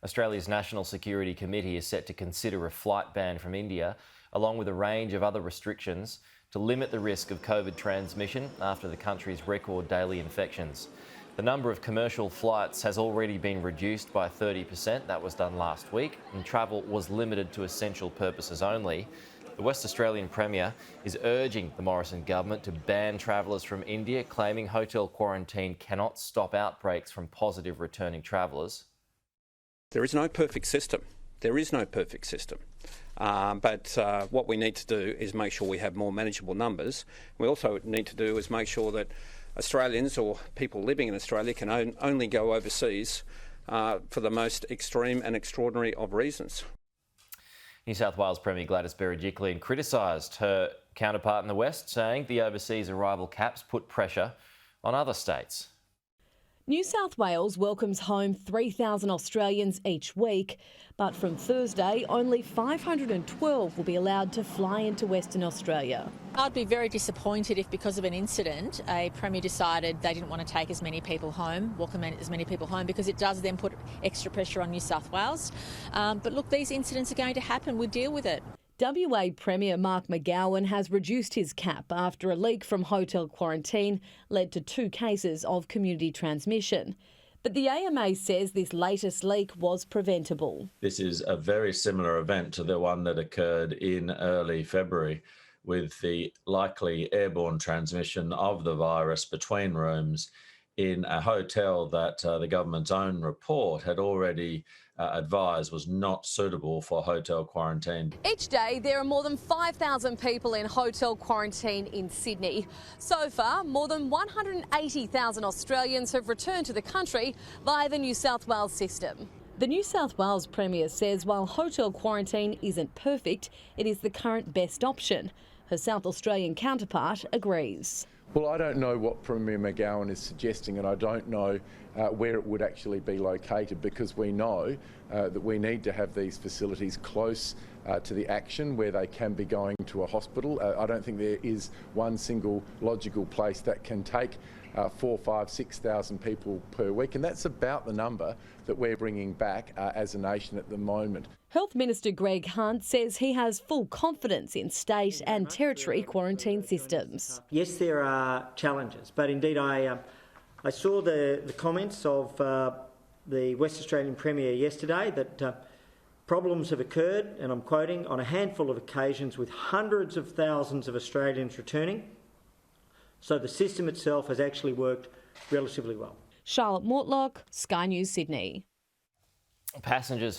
Australia's National Security Committee is set to consider a flight ban from India, along with a range of other restrictions, to limit the risk of COVID transmission after the country's record daily infections. The number of commercial flights has already been reduced by 30%. That was done last week, and travel was limited to essential purposes only. The West Australian Premier is urging the Morrison Government to ban travellers from India, claiming hotel quarantine cannot stop outbreaks from positive returning travellers. There is no perfect system. There is no perfect system. But what we need to do is make sure we have more manageable numbers. We also need to do is make sure that Australians or people living in Australia can only go overseas for the most extreme and extraordinary of reasons. New South Wales Premier Gladys Berejiklian criticised her counterpart in the West, saying the overseas arrival caps put pressure on other states. New South Wales welcomes home 3,000 Australians each week, but from Thursday, only 512 will be allowed to fly into Western Australia. I'd be very disappointed if, because of an incident, a Premier decided they didn't want to take as many people home, welcome as many people home, because it does then put extra pressure on New South Wales. But look, these incidents are going to happen. We deal with it. WA Premier Mark McGowan has reduced his cap after a leak from hotel quarantine led to 2 cases of community transmission. But the AMA says this latest leak was preventable. This is a very similar event to the one that occurred in early February, with the likely airborne transmission of the virus between rooms in a hotel that the government's own report had already advised was not suitable for hotel quarantine. Each day there are more than 5,000 people in hotel quarantine in Sydney. So far, more than 180,000 Australians have returned to the country via the New South Wales system. The New South Wales Premier says while hotel quarantine isn't perfect, it is the current best option. Her South Australian counterpart agrees. Well, I don't know what Premier McGowan is suggesting, and I don't know where it would actually be located, because we know that we need to have these facilities close to the action where they can be going to a hospital. I don't think there is one single logical place that can take 4,000, 5,000, 6,000 people per week, and that's about the number that we're bringing back as a nation at the moment. Health Minister Greg Hunt says he has full confidence in state and territory quarantine systems. Yes, there are challenges, but indeed I saw the comments of the West Australian Premier yesterday that problems have occurred, and I'm quoting, on a handful of occasions with hundreds of thousands of Australians returning. So the system itself has actually worked relatively well. Charlotte Mortlock, Sky News Sydney. Passengers